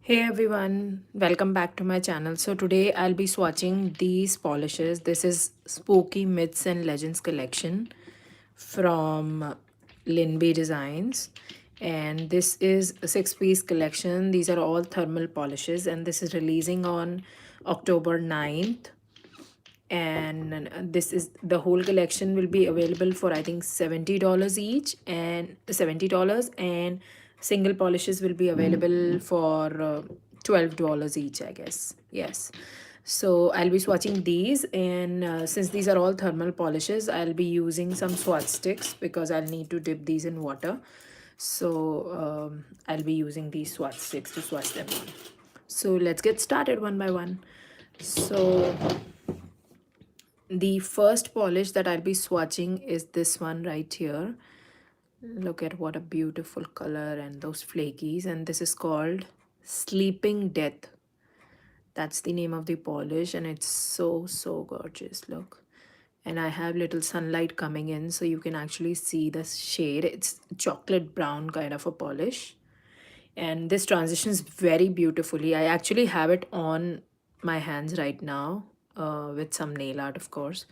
Hey everyone, welcome back to my channel. So today I'll be swatching these polishes. This is Spooky Myths and Legends collection from LynB Designs, and this is a 6-piece collection. These are all thermal polishes, and this is releasing on October 9th. And this is the whole collection will be available for I think $70 each, and $70, and single polishes will be available for $12 each, I guess. Yes. So I'll be swatching these, and since these are all thermal polishes, I'll be using some swatch sticks because I'll need to dip these in water. So I'll be using these swatch sticks to swatch them on. So let's get started one by one. So the first polish that I'll be swatching is this one right here. Look at what a beautiful color and those flakies. And this is called Sleeping Death. That's the name of the polish, and it's so gorgeous. Look. And I have little sunlight coming in so you can actually see the shade. It's chocolate brown kind of a polish. And this transitions very beautifully. I actually have it on my hands right now with some nail art, of course.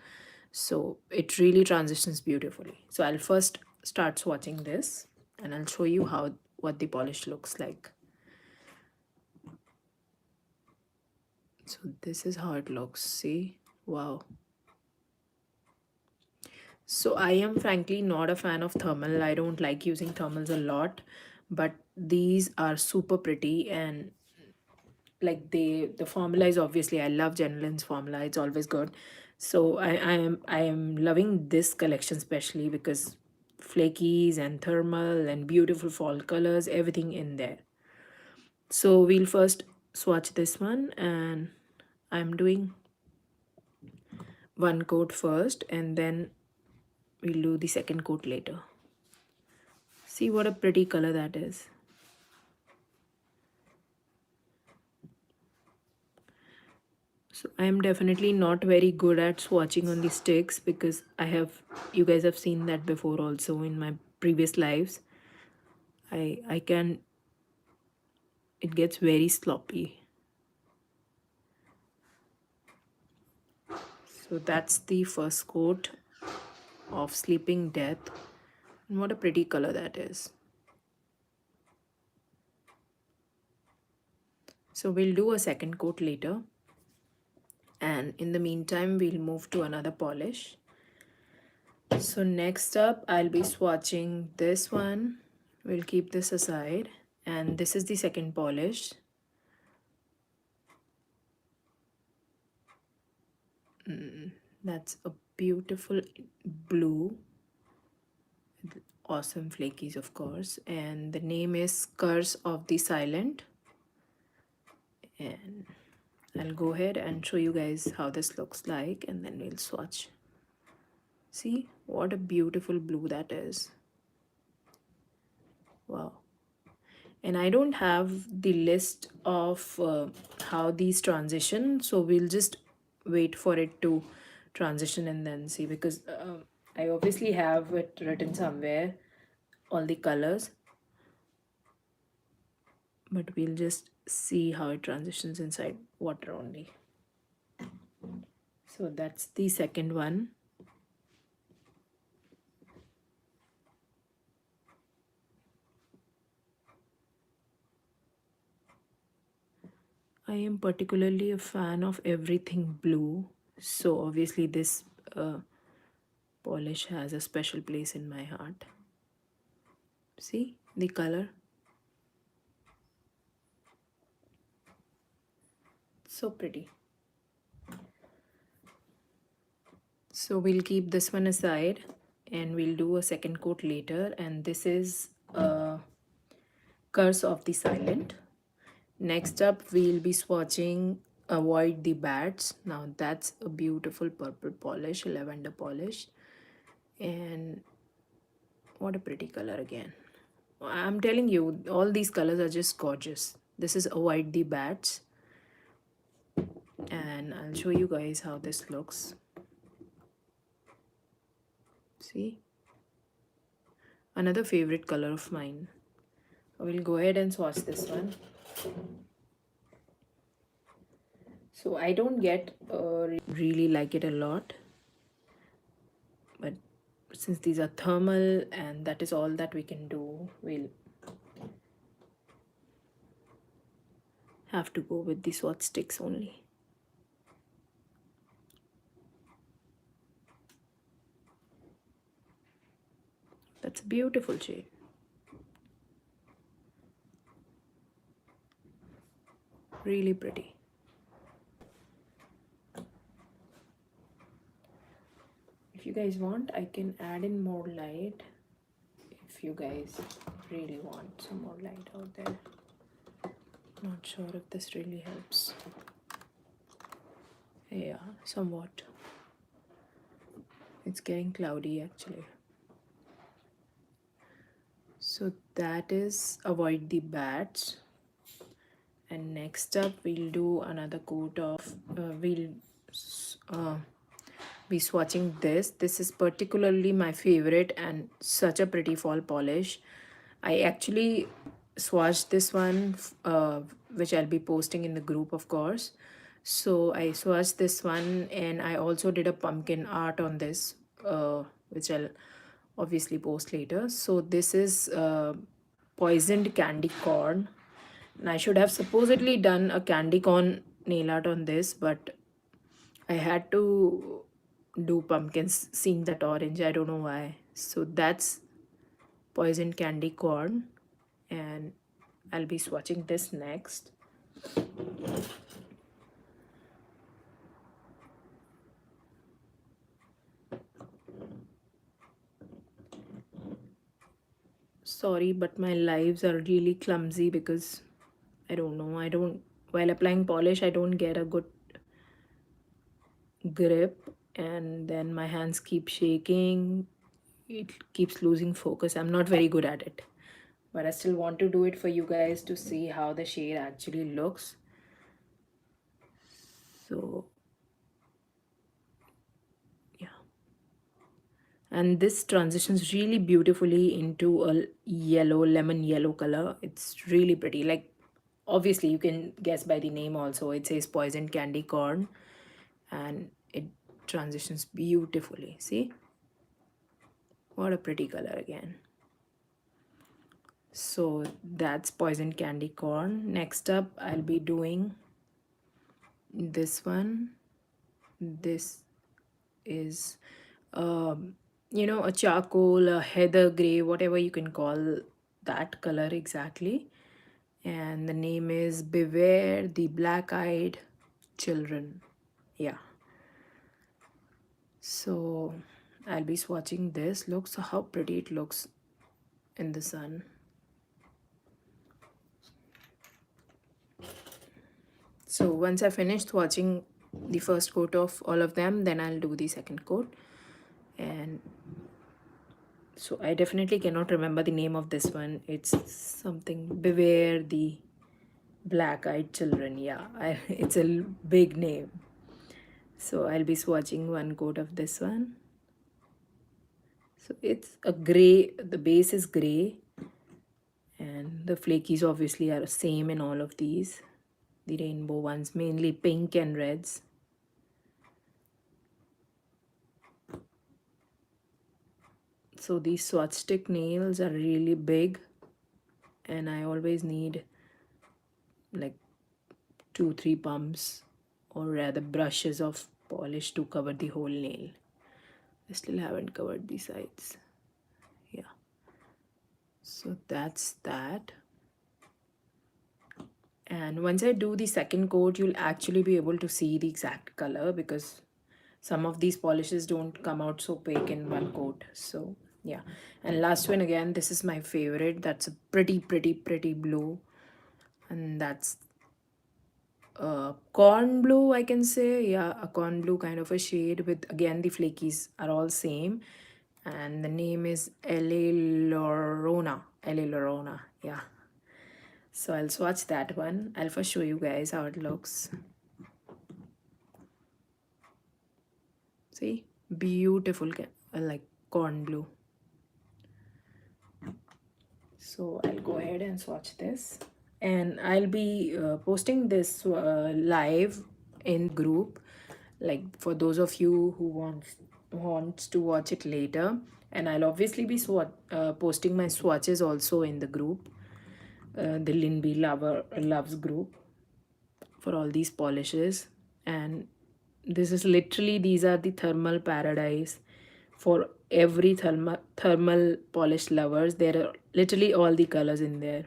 So it really transitions beautifully. So I'll first start swatching this, and I'll show you what the polish looks like. So this is how it looks. See? Wow. So I am frankly not a fan of thermal. I don't like using thermals a lot, but these are super pretty, and like the formula is obviously, I love Jenilyn's formula. It's always good. So I am loving this collection especially because flakies and thermal and beautiful fall colors, everything in there. So we'll first swatch this one, and I'm doing one coat first, and then we'll do the second coat later. See what a pretty color that is. So I am definitely not very good at swatching on the sticks because you guys have seen that before also in my previous lives. I can, it gets very sloppy. So that's the first coat of Sleeping Death. And what a pretty color that is. So we'll do a second coat later. And in the meantime, we'll move to another polish. So next up, I'll be swatching this one. We'll keep this aside. And this is the second polish. That's a beautiful blue. Awesome flakies, of course. And the name is Curse of the Silent. And I'll go ahead and show you guys how this looks like, and then we'll swatch. See what a beautiful blue that is. Wow. And I don't have the list of how these transition, so we'll just wait for it to transition and then see, because I obviously have it written somewhere, all the colors, but we'll just see how it transitions inside water only. So that's the second one. I am particularly a fan of everything blue, so obviously this polish has a special place in my heart. See the color? So pretty. So we'll keep this one aside and we'll do a second coat later, and this is Curse of the Silent. Next up, we'll be swatching Avoid the Bats. Now that's a beautiful purple polish, lavender polish. And what a pretty color again. I'm telling you, all these colors are just gorgeous. This is Avoid the Bats. And I'll show you guys how this looks. See, another favorite color of mine. I will go ahead and swatch this one. So I don't get really like it a lot, but since these are thermal and that is all that we can do, we'll have to go with the swatch sticks only. That's a beautiful shade. Really pretty. If you guys want, I can add in more light. If you guys really want some more light out there. Not sure if this really helps. Yeah, somewhat. It's getting cloudy actually. So that is avoid the bats. And next up we'll do another coat of be swatching this. This is particularly my favorite and such a pretty fall polish. I actually swatched this one, which I'll be posting in the group, of course. So I swatched this one, and I also did a pumpkin art on this, which I'll obviously post later. So this is poisoned candy corn, and I should have supposedly done a candy corn nail art on this, but I had to do pumpkins, seeing that orange. I don't know why. So that's poisoned candy corn, and I'll be swatching this next. Sorry, but my lives are really clumsy because I don't know. While applying polish, I don't get a good grip, and then my hands keep shaking. It keeps losing focus. I'm not very good at it, but I still want to do it for you guys to see how the shade actually looks. So yeah, and this transitions really beautifully into a yellow, lemon yellow color. It's really pretty. Like, obviously you can guess by the name also, it says poison candy corn, and it transitions beautifully. See, what a pretty color again. So that's poison candy corn. Next up I'll be doing this one. This is a charcoal, a heather gray, whatever you can call that color exactly. And the name is Beware the Black-Eyed Children. Yeah. So I'll be swatching this. Looks how pretty it looks in the sun. So once I finish swatching the first coat of all of them, then I'll do the second coat. And so I definitely cannot remember the name of this one. It's something Beware the Black-Eyed Children. Yeah, it's a big name. So I'll be swatching one coat of this one. So it's a gray, the base is gray, and the flakies obviously are the same in all of these. The rainbow ones, mainly pink and reds. So these swatch stick nails are really big, and I always need like 2-3 pumps, or rather brushes of polish to cover the whole nail. I still haven't covered the sides. Yeah. So that's that. And once I do the second coat, you'll actually be able to see the exact color, because some of these polishes don't come out so opaque in one coat. So yeah. And last one, again, this is my favorite. That's a pretty blue, and that's corn blue, I can say. Yeah, a corn blue kind of a shade, with again the flakies are all same, and the name is LA Lorona. Yeah. So I'll swatch that one. I'll first show you guys how it looks. See, beautiful like corn blue. So I'll go ahead and swatch this, and I'll be posting this live in group, like for those of you who wants to watch it later. And I'll obviously be posting my swatches also in the group, the LynB loves group, for all these polishes. And this is literally, these are the thermal paradise for every thermal polish lovers. There are literally all the colors in there.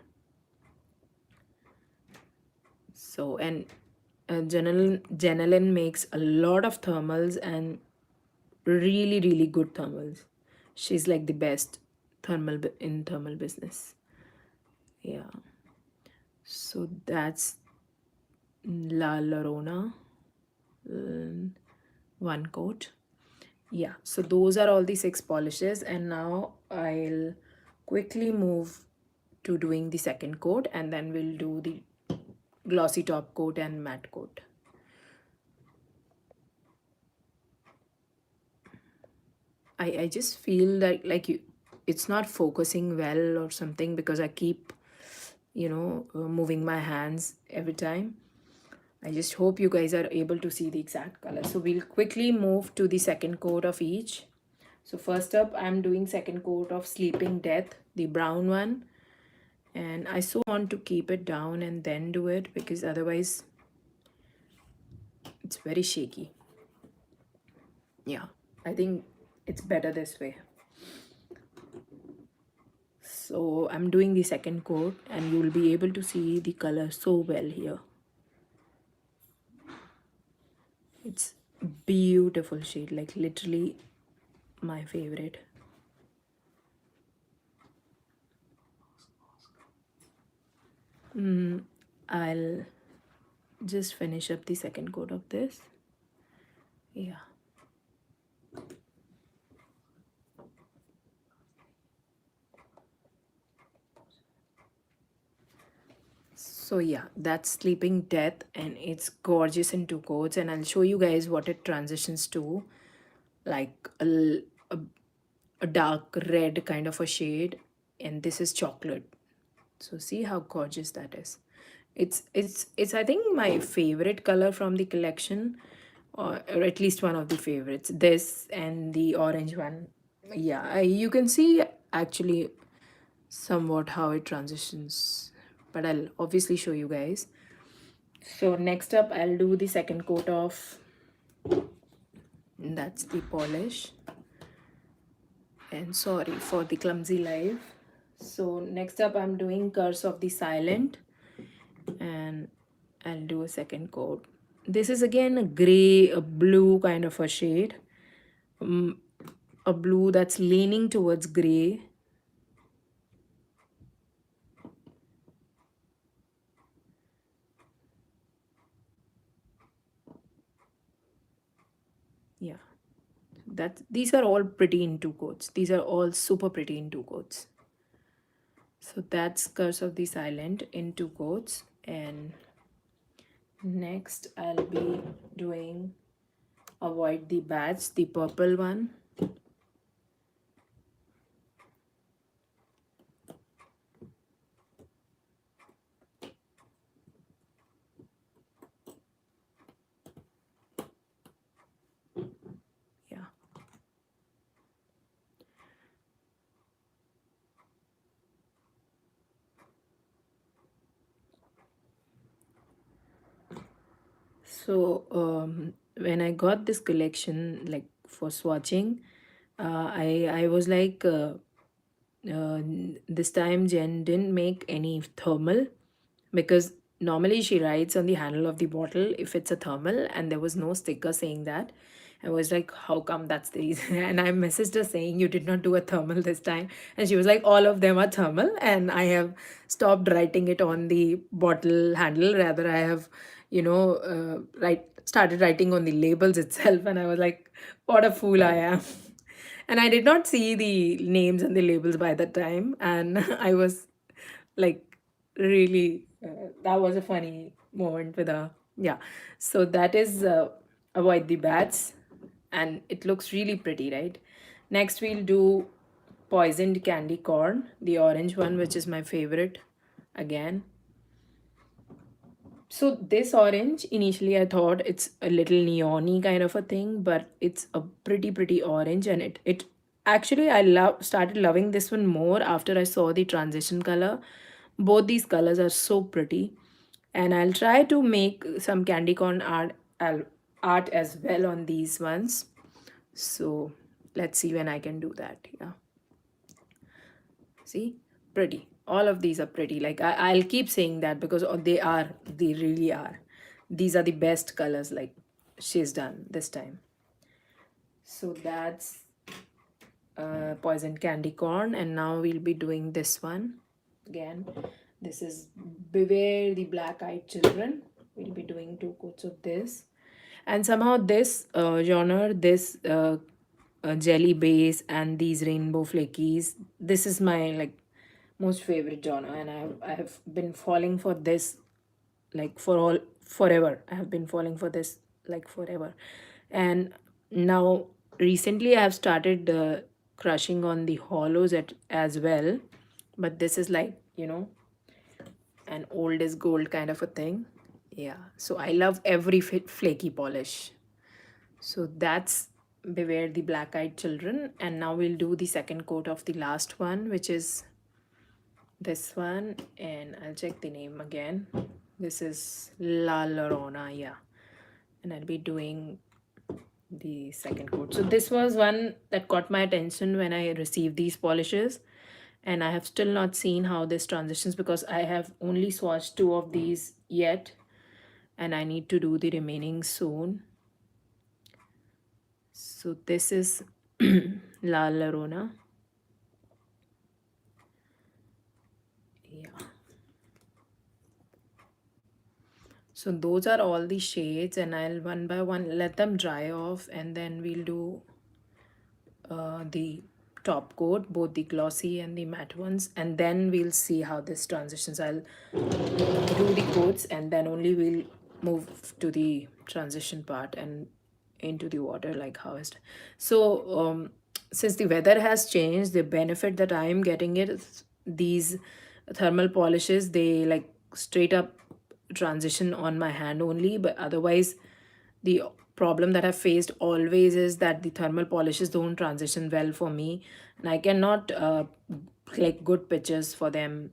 So, and Janelin makes a lot of thermals, and really good thermals. She's like the best in thermal business. Yeah. So that's La Llorona, one coat. Yeah, so those are all the 6 polishes, and now I'll quickly move to doing the second coat, and then we'll do the glossy top coat and matte coat. I just feel like it's not focusing well or something, because I keep moving my hands every time. I just hope you guys are able to see the exact color. So we'll quickly move to the second coat of each. So first up, I'm doing second coat of Sleeping Death, the brown one. And I so want to keep it down and then do it, because otherwise it's very shaky. Yeah, I think it's better this way. So I'm doing the second coat, and you will be able to see the color so well here. It's beautiful shade, like literally my favorite. I'll just finish up the second coat of this. Yeah. So yeah, that's Sleeping Death, and it's gorgeous in 2 coats, and I'll show you guys what it transitions to, like a dark red kind of a shade, and this is chocolate. So see how gorgeous that is. It's I think my favorite color from the collection, or at least one of the favorites. This and the orange one. Yeah, you can see actually somewhat how it transitions, but I'll obviously show you guys. So next up, I'll do the second coat of, that's the polish. And sorry for the clumsy live. So next up, I'm doing Curse of the Silent, and I'll do a second coat. This is again a gray, a blue kind of a shade, a blue that's leaning towards gray. Yeah, these are all pretty in 2 coats. These are all super pretty in 2 coats. So that's Curse of the Silent in 2 coats. And next I'll be doing Avoid the Bats, the purple one. Yeah. So when I got this collection, like for swatching, I was like, this time Jen didn't make any thermal, because normally she writes on the handle of the bottle if it's a thermal, and there was no sticker saying that. I was like, how come that's the reason? And I messaged her saying, you did not do a thermal this time. And she was like, all of them are thermal. And I have stopped writing it on the bottle handle. Rather, I have, started writing on the labels itself. And I was like, what a fool I am. And I did not see the names and the labels by that time. And I was like, really, that was a funny moment with her. Yeah. So that is Avoid the Bats, and it looks really pretty, right? Next, we'll do poisoned candy corn, the orange one, which is my favorite again. So this orange, initially I thought it's a little neon-y kind of a thing, but it's a pretty orange, and it actually I love started loving this one more after I saw the transition color. Both these colors are so pretty, and I'll try to make some candy corn art as well on these ones. So let's see when I can do that. Yeah. See, pretty. All of these are pretty. Like I'll keep saying that because they really are. These are the best colors like she's done this time. So that's poison candy corn, and now we'll be doing this one again. This is Beware the Black-Eyed Children. We'll be doing 2 coats of this, and somehow this genre, this jelly base and these rainbow flakies, this is my like most favorite genre, and I have been falling for this like forever. I have been falling for this like forever, and now recently I have started crushing on the hollows as well, but this is like an old is gold kind of a thing. Yeah, so I love every flaky polish. So that's Beware the Black-Eyed Children, and now we'll do the second coat of the last one, which is this one, and I'll check the name again. This is La Llorona, yeah, and I'll be doing the second coat. So this was one that caught my attention when I received these polishes, and I have still not seen how this transitions because I have only swatched 2 of these yet, and I need to do the remaining soon. So this is La Llorona. Yeah. So those are all the shades, and I'll one by one let them dry off, and then we'll do the top coat, both the glossy and the matte ones, and then we'll see how this transitions. I'll do the coats, and then only we'll move to the transition part and into the water, like how is it. So since the weather has changed, the benefit that I am getting is these thermal polishes, they like straight up transition on my hand only, but otherwise the problem that I've faced always is that the thermal polishes don't transition well for me, and I cannot click good pictures for them.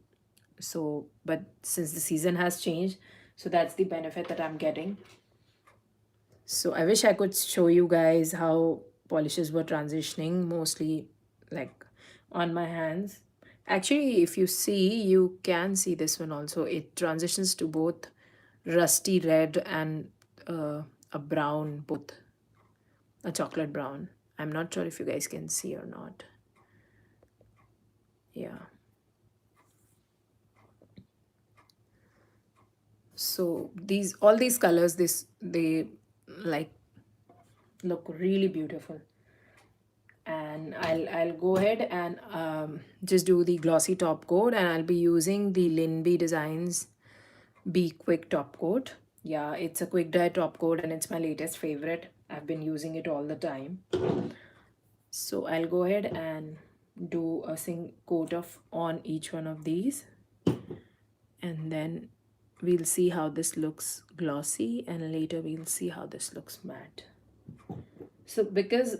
So but since the season has changed, so that's the benefit that I'm getting. So I wish I could show you guys how polishes were transitioning mostly like on my hands. Actually, if you see, you can see this one also. It transitions to both rusty red and a brown, both a chocolate brown. I'm not sure if you guys can see or not. Yeah. So these all these colors, they like look really beautiful. And I'll go ahead and just do the glossy top coat, and I'll be using the LynB Designs Be Quick top coat. Yeah, it's a quick dry top coat, and it's my latest favorite. I've been using it all the time. So I'll go ahead and do a coat of on each one of these, and then we'll see how this looks glossy, and later we'll see how this looks matte. So because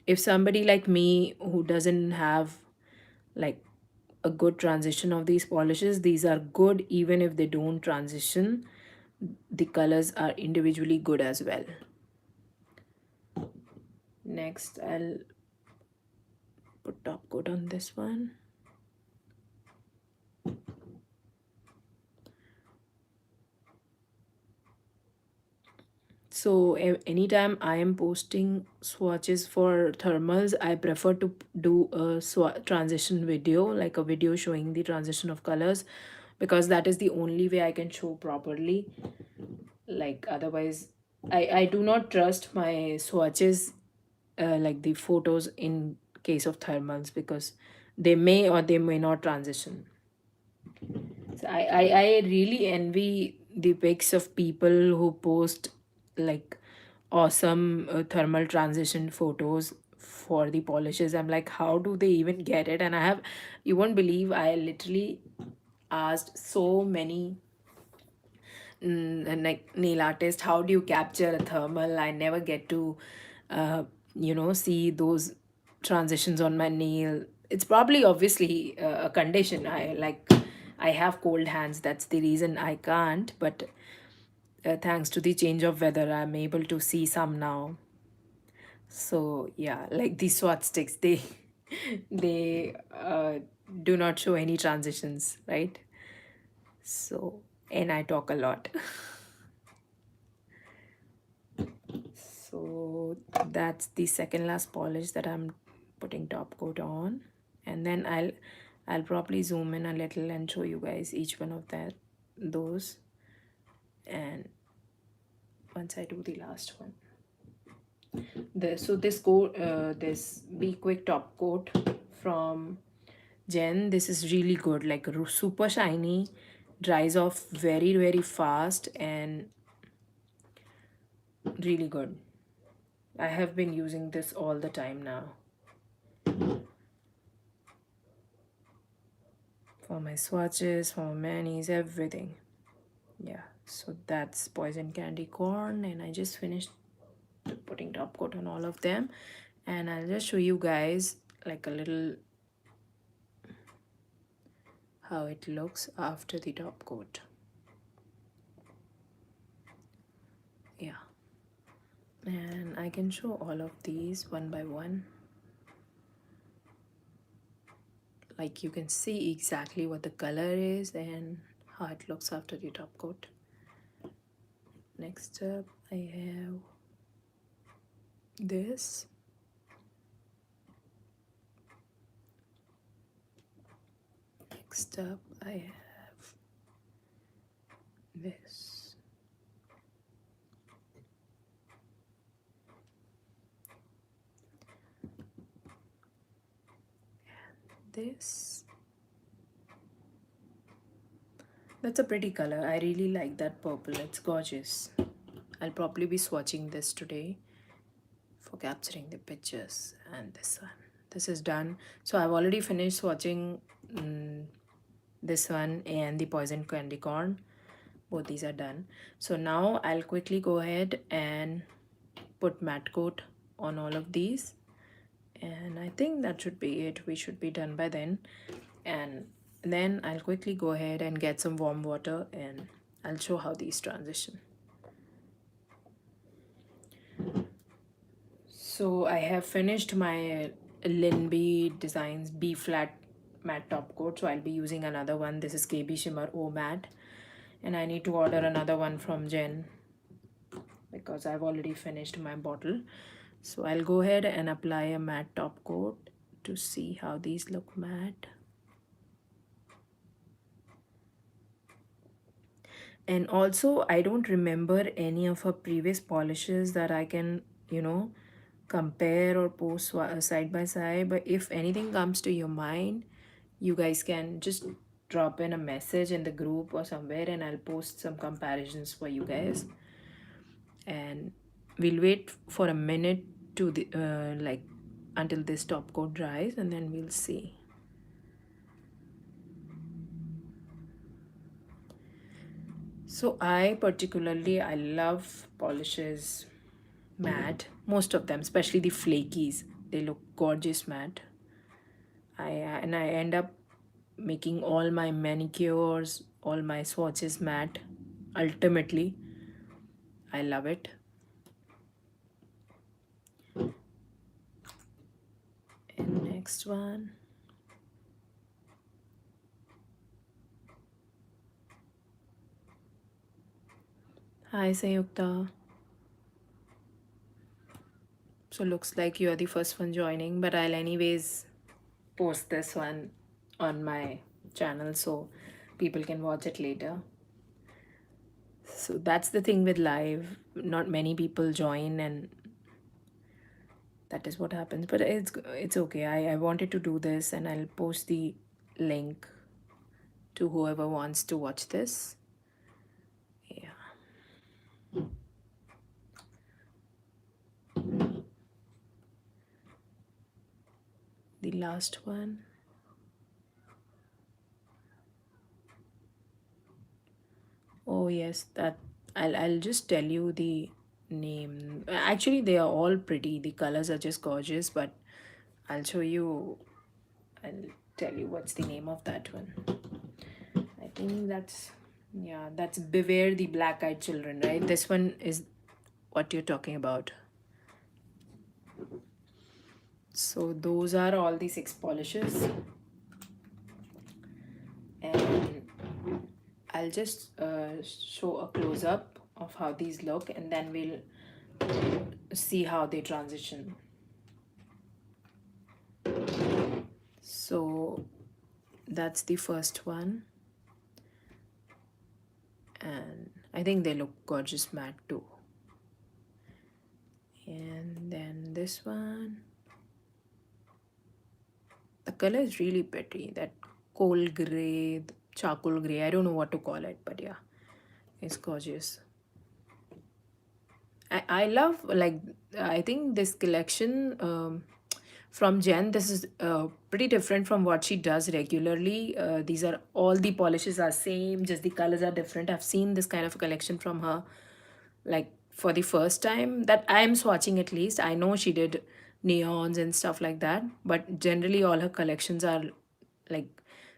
if somebody like me who doesn't have like a good transition of these polishes, these are good even if they don't transition. The colors are individually good as well. Next, I'll put top coat on this one. So anytime I am posting swatches for thermals, I prefer to do a transition video, like a video showing the transition of colors, because that is the only way I can show properly. Like otherwise, I do not trust my swatches, like the photos in case of thermals, because they may or they may not transition. So I really envy the pics of people who post like awesome thermal transition photos for the polishes. I'm like, how do they even get it? And I have, you won't believe, I literally asked so many and like nail artist, how do you capture a thermal? I never get to uh, see those transitions on my nail. It's probably obviously a condition. I have cold hands, that's the reason I can't. But thanks to the change of weather, I'm able to see some now. So yeah, like these swat sticks, they they do not show any transitions, right? So, and I talk a lot. So that's the second last polish that I'm putting top coat on. And then I'll probably zoom in a little and show you guys each one of those. And once I do the last one. This Be Quick top coat from Jen. This is really good, like super shiny, dries off very, very fast, and really good. I have been using this all the time now for my swatches, for my manis, everything. Yeah, so that's Poison Candy Corn, and I just finished putting top coat on all of them. And I'll just show you guys like a little how it looks after the top coat. Yeah, and I can show all of these one by one. Like you can see exactly what the color is and how it looks after the top coat. Next up I have this. Next up I have this. This. That's a pretty color. I really like that purple. It's gorgeous. I'll probably be swatching this today for capturing the pictures. And this one. This is done. So I've already finished swatching this one and the Poison Candy Corn. Both these are done. So now I'll quickly go ahead and put matte coat on all of these. And I think that should be it. We should be done by then. And then I'll quickly go ahead and get some warm water and I'll show how these transition. So I have finished my LynB Designs B flat matte top coat. So I'll be using another one. This is KB Shimmer O Matte. And I need to order another one from Jen because I've already finished my bottle. So I'll go ahead and apply a matte top coat to see how these look matte. And also I don't remember any of her previous polishes that I can, compare or post side by side. But if anything comes to your mind, you guys can just drop in a message in the group or somewhere and I'll post some comparisons for you guys. And we'll wait for a minute to the like until this top coat dries and then we'll see. So I love polishes matte, most of them, especially the flakies. They look gorgeous matte. I end up making all my manicures, all my swatches matte. Ultimately, I love it. And next one. Hi Sayukta. So looks like you're the first one joining, but I'll anyways post this one on my channel so people can watch it later. So that's the thing with live. Not many people join and that is what happens. But it's okay. I wanted to do this and I'll post the link to whoever wants to watch this. Yeah. the last one. Oh yes, that I'll just tell you the name. Actually, they are all pretty. The colors are just gorgeous, but I'll show you. I'll tell you what's the name of that one. I think that's, yeah, that's Beware the Black-Eyed Children, right? This one is what you're talking about. So those are all the 6 polishes, and I'll just show a close-up of how these look, and then we'll see how they transition. So that's the first one, and I think they look gorgeous matte too. And then this one, the color is really pretty, that coal gray, charcoal gray, I don't know what to call it, but yeah, it's gorgeous. I love, like, I think this collection from Jen, this is pretty different from what she does regularly. These are all the polishes are same, just the colors are different. I've seen this kind of a collection from her, like, for the first time that I am swatching. At least I know she did neons and stuff like that, but generally all her collections are like,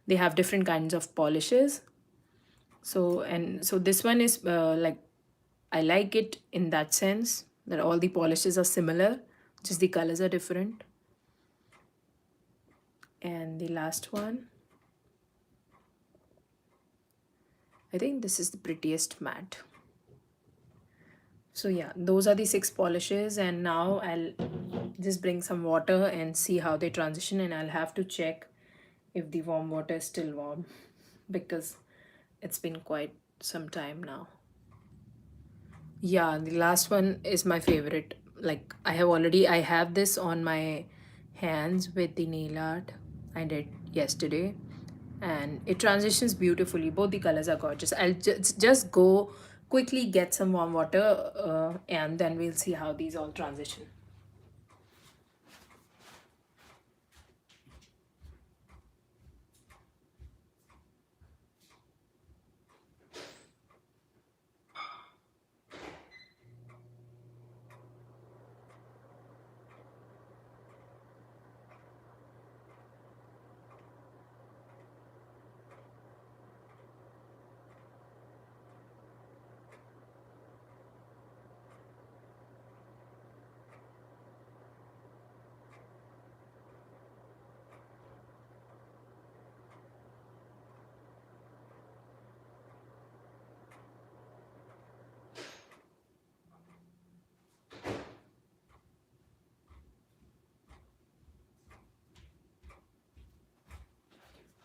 they have different kinds of polishes. So this one is like, I like it in that sense that all the polishes are similar, just the colors are different. And the last one, I think this is the prettiest matte. So yeah, those are the 6 polishes, and now I'll just bring some water and see how they transition, and I'll have to check if the warm water is still warm because it's been quite some time now. Yeah, the last one is my favorite. Like, I have this on my hands with the nail art I did yesterday, and it transitions beautifully. Both the colors are gorgeous. I'll just go quickly get some warm water, and then we'll see how these all transition.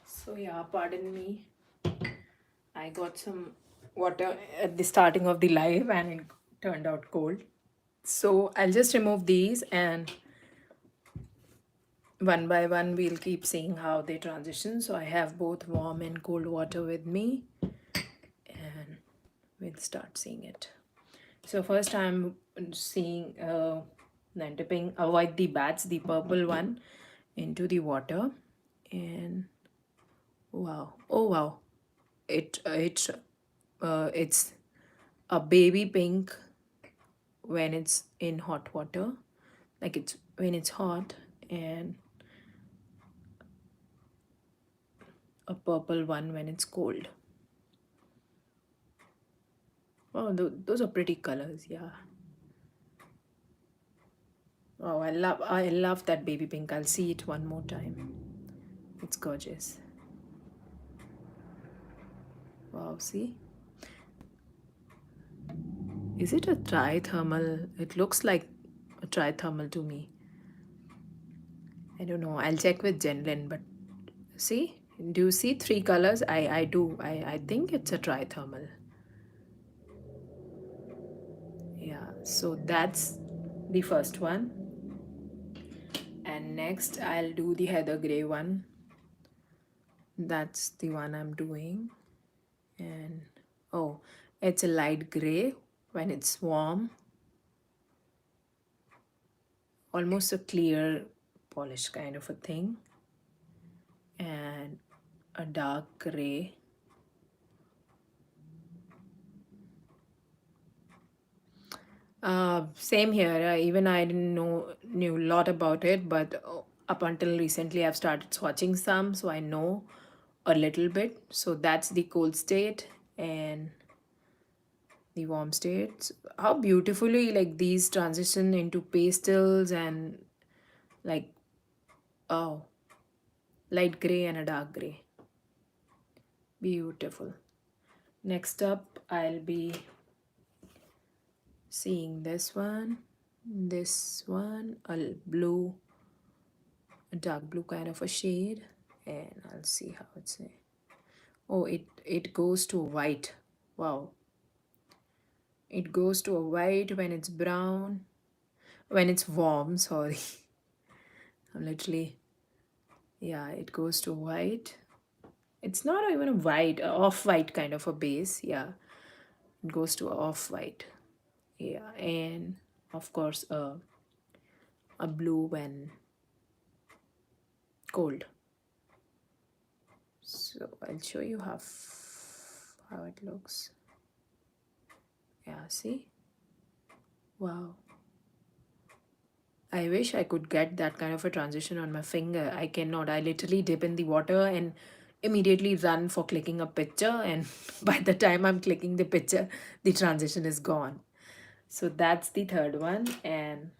So yeah, pardon me. I got some water at the starting of the live and it turned out cold. So I'll just remove these, and one by one we'll keep seeing how they transition. So I have both warm and cold water with me, and we'll start seeing it. So first I'm seeing then dipping, avoid the bats, the purple one, into the water. And wow, oh wow, it's a baby pink when it's in hot water, like it's when it's hot, and a purple one when it's cold. Oh, those are pretty colors, yeah. Oh, I love that baby pink. I'll see it one more time. It's gorgeous. Wow, see? Is it a trithermal? It looks like a trithermal to me. I don't know. I'll check with Jenlin, but see? Do you see 3 colors? I do. I think it's a trithermal. Yeah, so that's the first one. And next I'll do the heather gray one. That's the one I'm doing. And oh, it's a light gray when it's warm, almost a clear polish kind of a thing, and a dark gray. Same here. Even I didn't knew a lot about it, but up until recently, I've started swatching some, so I know a little bit. So that's the cold state and the warm states. How beautifully like these transition into pastels and like, oh, light gray and a dark gray. Beautiful. Next up, I'll be seeing this one, a blue, a dark blue kind of a shade, and I'll see how it's a. Oh, it goes to white. Wow, it goes to a white when it's brown, when it's warm. Sorry, I'm literally, yeah. It goes to white. It's not even a white, off-white kind of a base. Yeah, it goes to off-white. Yeah, and of course, a blue when cold. So I'll show you how it looks. Yeah, see? Wow. I wish I could get that kind of a transition on my finger. I cannot. I literally dip in the water and immediately run for clicking a picture, and by the time I'm clicking the picture, the transition is gone. So that's the third one, and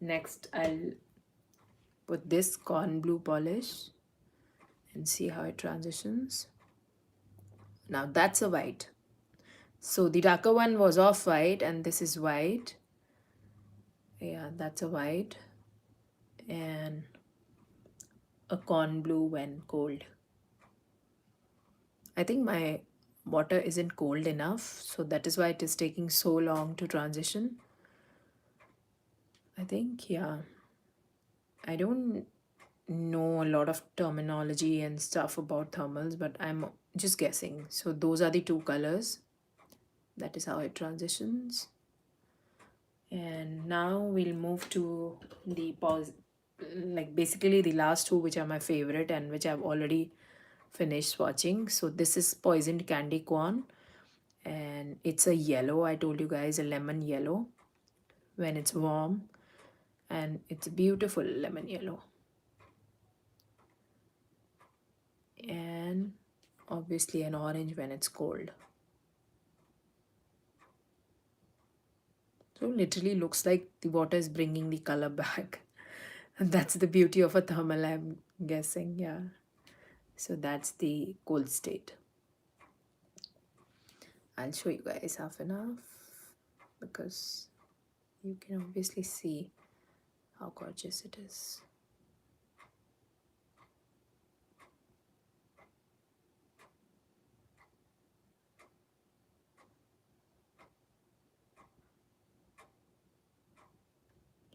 next I'll put this corn blue polish and see how it transitions. Now that's a white. So the darker one was off white and this is white. Yeah, that's a white. And a corn blue when cold. I think my water isn't cold enough, so that is why it is taking so long to transition. I think, yeah. I don't know a lot of terminology and stuff about thermals, but I'm just guessing. So those are the two colors. That is how it transitions. And now we'll move to the pause, like basically the last two, which are my favorite and which I've already finished watching. So this is Poisoned Candy Corn, and it's a yellow. I told you guys, a lemon yellow when it's warm, and it's a beautiful lemon yellow. And obviously an orange when it's cold. So literally looks like the water is bringing the color back. And that's the beauty of a thermal, I'm guessing. Yeah. So that's the cold state. I'll show you guys half and half because you can obviously see how gorgeous it is.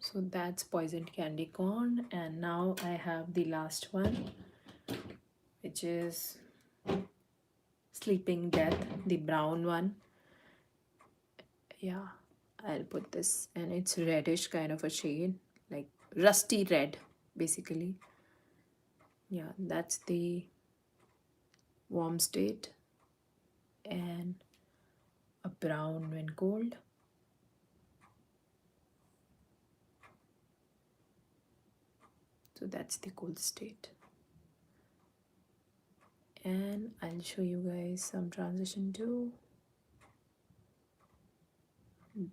So that's Poisoned Candy Corn, and now I have the last one, which is Sleeping Death, the brown one. Yeah, I'll put this, and it's reddish kind of a shade, like rusty red basically. Yeah, that's the warm state, and a brown when cold. So that's the cold state. And I'll show you guys some transition too.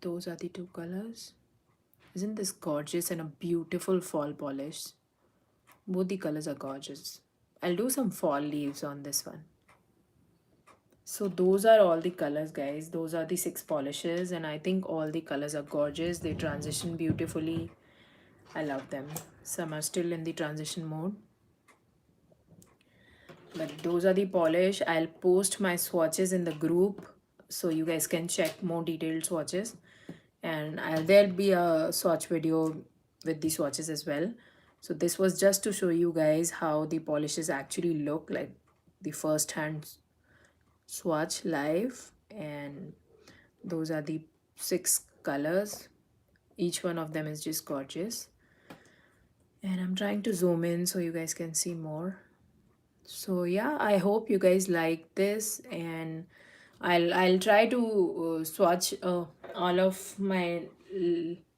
Those are the two colors. Isn't this gorgeous and a beautiful fall polish? Both the colors are gorgeous. I'll do some fall leaves on this one. So those are all the colors, guys. Those are the 6 polishes, and I think all the colors are gorgeous. They transition beautifully. I love them. Some are still in the transition mode. But those are the polish. I'll post my swatches in the group so you guys can check more detailed swatches. And there'll be a swatch video with the swatches as well. So this was just to show you guys how the polishes actually look like, the first hand swatch live. And those are the 6 colors. Each one of them is just gorgeous. And I'm trying to zoom in so you guys can see more. So yeah, I hope you guys like this, and I'll try to swatch all of my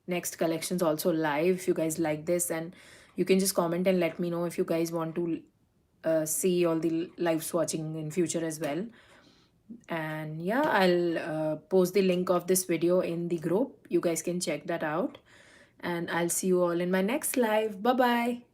next collections also live if you guys like this. And you can just comment and let me know if you guys want to see all the live swatching in future as well. And yeah, I'll post the link of this video in the group. You guys can check that out, and I'll see you all in my next live. Bye bye.